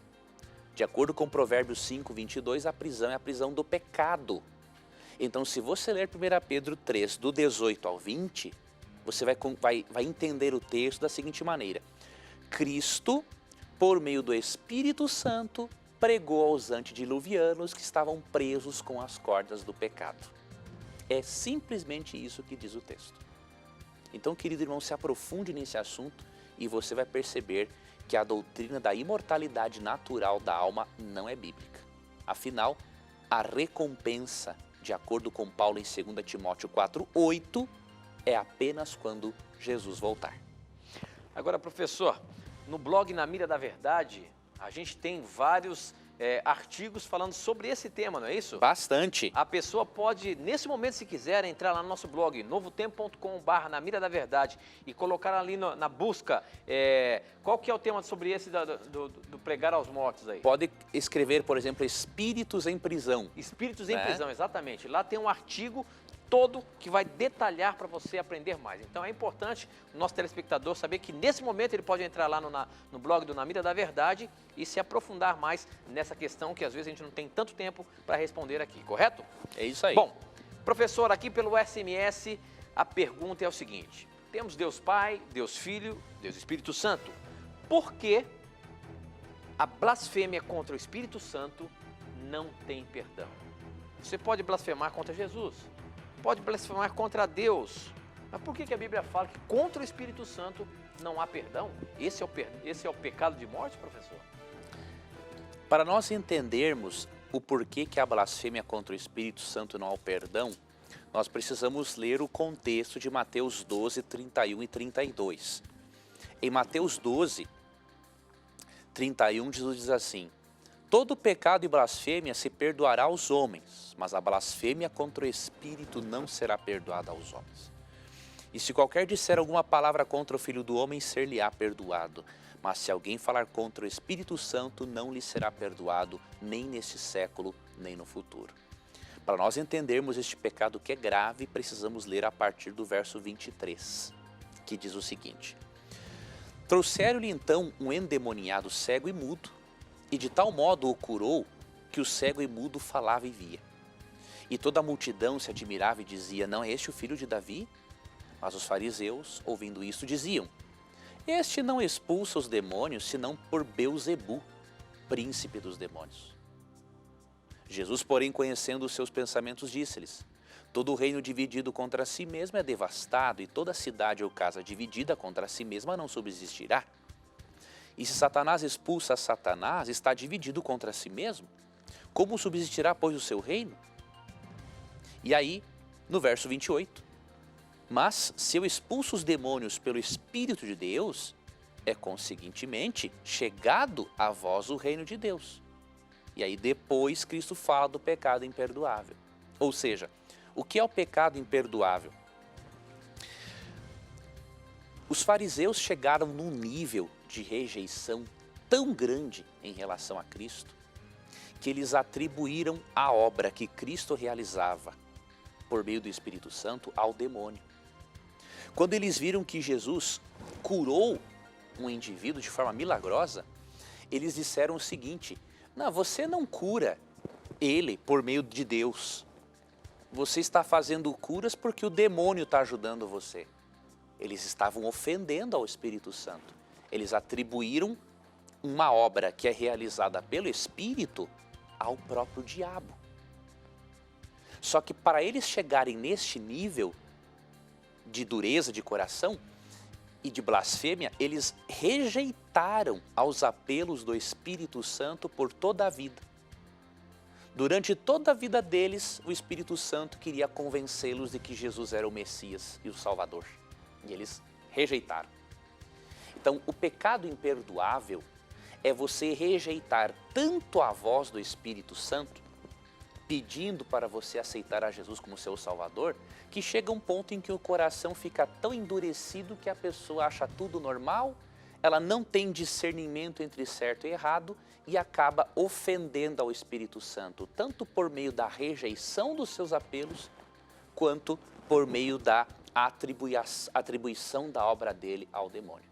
De acordo com Provérbios 5, 22, a prisão é a prisão do pecado. Então, se você ler 1 Pedro 3, do 18 ao 20, você vai entender o texto da seguinte maneira. Cristo, por meio do Espírito Santo, pregou aos antediluvianos que estavam presos com as cordas do pecado. É simplesmente isso que diz o texto. Então, querido irmão, se aprofunde nesse assunto e você vai perceber que a doutrina da imortalidade natural da alma não é bíblica. Afinal, a recompensa, de acordo com Paulo em 2 Timóteo 4:8, é apenas quando Jesus voltar. Agora, professor, no blog Na Mira da Verdade, a gente tem vários artigos falando sobre esse tema, não é isso? Bastante. A pessoa pode, nesse momento, se quiser, entrar lá no nosso blog, novotempo.com/, na mira da verdade, e colocar ali na busca, qual que é o tema sobre esse do pregar aos mortos aí? Pode escrever, por exemplo, espíritos em prisão. Espíritos em prisão, exatamente. Lá tem um artigo todo que vai detalhar para você aprender mais. Então é importante o nosso telespectador saber que nesse momento ele pode entrar lá no blog do Na Mira da Verdade e se aprofundar mais nessa questão que às vezes a gente não tem tanto tempo para responder aqui, correto? É isso aí. Bom, professor, aqui pelo SMS a pergunta é o seguinte: temos Deus Pai, Deus Filho, Deus Espírito Santo. Por que a blasfêmia contra o Espírito Santo não tem perdão? Você pode blasfemar contra Jesus, pode blasfemar contra Deus, mas por que a Bíblia fala que contra o Espírito Santo não há perdão? Esse é o pecado de morte, professor? Para nós entendermos o porquê que a blasfêmia contra o Espírito Santo não há perdão, nós precisamos ler o contexto de Mateus 12, 31 e 32. Em Mateus 12, 31, Jesus diz assim: todo pecado e blasfêmia se perdoará aos homens, mas a blasfêmia contra o Espírito não será perdoada aos homens. E se qualquer disser alguma palavra contra o Filho do Homem, ser-lhe-á perdoado. Mas se alguém falar contra o Espírito Santo, não lhe será perdoado, nem neste século, nem no futuro. Para nós entendermos este pecado que é grave, precisamos ler a partir do verso 23, que diz o seguinte: trouxeram-lhe então um endemoniado cego e mudo, e de tal modo o curou, que o cego e mudo falava e via. E toda a multidão se admirava e dizia: não é este o filho de Davi? Mas os fariseus, ouvindo isto, diziam: este não expulsa os demônios, senão por Beelzebu, príncipe dos demônios. Jesus, porém, conhecendo os seus pensamentos, disse-lhes: todo o reino dividido contra si mesmo é devastado, e toda cidade ou casa dividida contra si mesma não subsistirá. E se Satanás expulsa Satanás, está dividido contra si mesmo. Como subsistirá, pois, o seu reino? E aí, no verso 28, mas se eu expulso os demônios pelo Espírito de Deus, é conseguintemente chegado a vós o reino de Deus. E aí depois Cristo fala do pecado imperdoável. Ou seja, o que é o pecado imperdoável? Os fariseus chegaram num nível de rejeição tão grande em relação a Cristo, que eles atribuíram a obra que Cristo realizava por meio do Espírito Santo ao demônio. Quando eles viram que Jesus curou um indivíduo de forma milagrosa, eles disseram o seguinte: não, você não cura ele por meio de Deus. Você está fazendo curas porque o demônio está ajudando você. Eles estavam ofendendo ao Espírito Santo. Eles atribuíram uma obra que é realizada pelo Espírito ao próprio diabo. Só que para eles chegarem neste nível de dureza de coração e de blasfêmia, eles rejeitaram aos apelos do Espírito Santo por toda a vida. Durante toda a vida deles, o Espírito Santo queria convencê-los de que Jesus era o Messias e o Salvador. E eles rejeitaram. Então, o pecado imperdoável é você rejeitar tanto a voz do Espírito Santo, pedindo para você aceitar a Jesus como seu Salvador, que chega um ponto em que o coração fica tão endurecido que a pessoa acha tudo normal, ela não tem discernimento entre certo e errado e acaba ofendendo ao Espírito Santo, tanto por meio da rejeição dos seus apelos, quanto por meio da atribuição da obra dele ao demônio.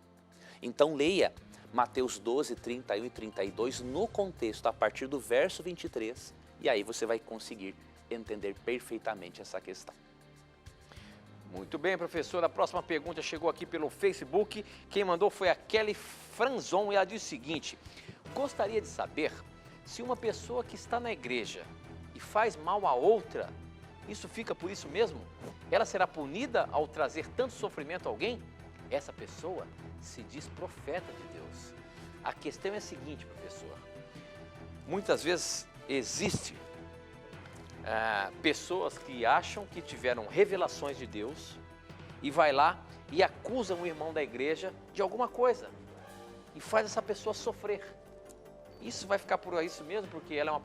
Então leia Mateus 12, 31 e 32 no contexto, a partir do verso 23, e aí você vai conseguir entender perfeitamente essa questão. Muito bem, professor. A próxima pergunta chegou aqui pelo Facebook. Quem mandou foi a Kelly Franzon e ela diz o seguinte: gostaria de saber se uma pessoa que está na igreja e faz mal a outra, isso fica por isso mesmo? Ela será punida ao trazer tanto sofrimento a alguém? Essa pessoa se diz profeta de Deus. A questão é a seguinte, professor. Muitas vezes existe pessoas que acham que tiveram revelações de Deus e vai lá e acusam o irmão da igreja de alguma coisa e faz essa pessoa sofrer. isso vai ficar por isso mesmo, porque ela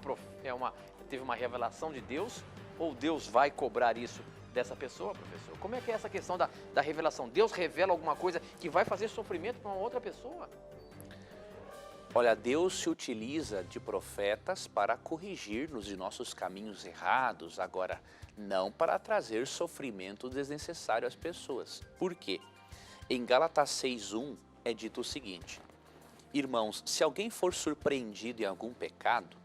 teve uma revelação de Deus, ou Deus vai cobrar isso dessa pessoa, professor? Como é que é essa questão da revelação? Deus revela alguma coisa que vai fazer sofrimento para uma outra pessoa? Olha, Deus se utiliza de profetas para corrigir-nos de nossos caminhos errados, agora, não para trazer sofrimento desnecessário às pessoas. Por quê? Em Gálatas 6:1 é dito o seguinte: irmãos, se alguém for surpreendido em algum pecado,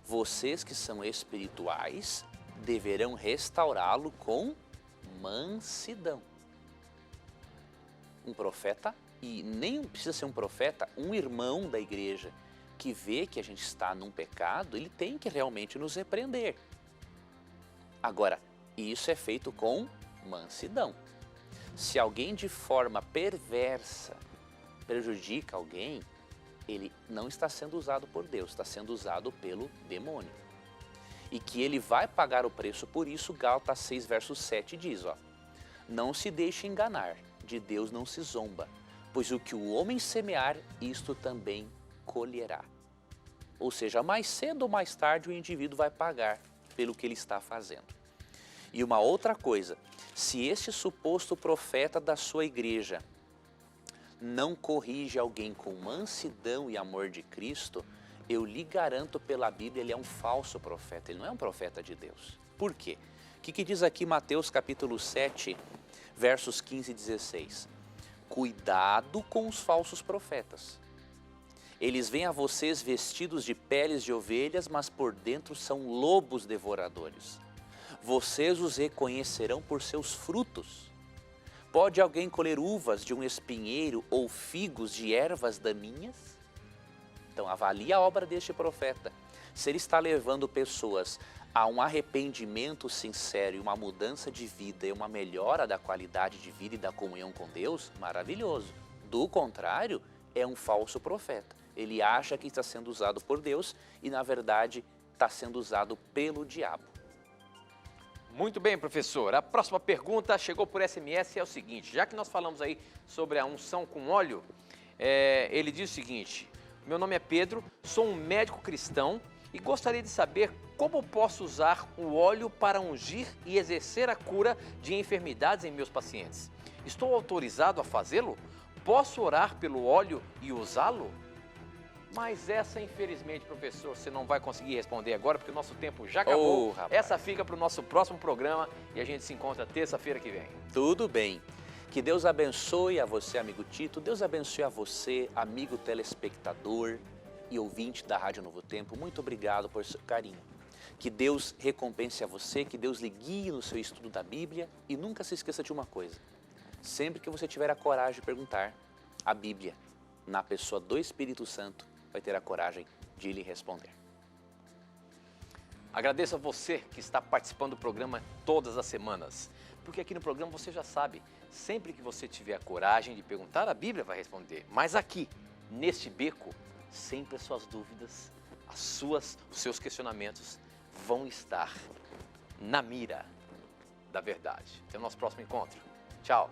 vocês que são espirituais deverão restaurá-lo com mansidão. Um profeta, e nem precisa ser um profeta, um irmão da igreja que vê que a gente está num pecado, ele tem que realmente nos repreender. Agora, isso é feito com mansidão. Se alguém de forma perversa prejudica alguém, ele não está sendo usado por Deus, está sendo usado pelo demônio. E que ele vai pagar o preço por isso, Gálatas 6, verso 7 diz, não se deixe enganar, de Deus não se zomba, pois o que o homem semear, isto também colherá. Ou seja, mais cedo ou mais tarde o indivíduo vai pagar pelo que ele está fazendo. E uma outra coisa, se este suposto profeta da sua igreja não corrige alguém com mansidão e amor de Cristo, eu lhe garanto pela Bíblia, ele é um falso profeta, ele não é um profeta de Deus. Por quê? O que diz aqui Mateus capítulo 7, versos 15 e 16? Cuidado com os falsos profetas. Eles vêm a vocês vestidos de peles de ovelhas, mas por dentro são lobos devoradores. Vocês os reconhecerão por seus frutos. Pode alguém colher uvas de um espinheiro ou figos de ervas daninhas? Então avalie a obra deste profeta. Se ele está levando pessoas a um arrependimento sincero e uma mudança de vida e uma melhora da qualidade de vida e da comunhão com Deus, maravilhoso. Do contrário, é um falso profeta. Ele acha que está sendo usado por Deus e, na verdade, está sendo usado pelo diabo. Muito bem, professor. A próxima pergunta chegou por SMS e é o seguinte, já que nós falamos aí sobre a unção com óleo, ele diz o seguinte: meu nome é Pedro, sou um médico cristão e gostaria de saber como posso usar o óleo para ungir e exercer a cura de enfermidades em meus pacientes. Estou autorizado a fazê-lo? Posso orar pelo óleo e usá-lo? Mas essa, infelizmente, professor, você não vai conseguir responder agora, porque o nosso tempo já acabou. Essa fica para o nosso próximo programa e a gente se encontra terça-feira que vem. Tudo bem. Que Deus abençoe a você, amigo Tito. Deus abençoe a você, amigo telespectador e ouvinte da Rádio Novo Tempo. Muito obrigado por seu carinho. Que Deus recompense a você, que Deus lhe guie no seu estudo da Bíblia e nunca se esqueça de uma coisa. Sempre que você tiver a coragem de perguntar, a Bíblia, na pessoa do Espírito Santo, vai ter a coragem de lhe responder. Agradeço a você que está participando do programa todas as semanas, porque aqui no programa você já sabe, sempre que você tiver a coragem de perguntar, a Bíblia vai responder. Mas aqui, neste beco, sempre as suas dúvidas, os seus questionamentos vão estar na mira da verdade. Até o nosso próximo encontro. Tchau.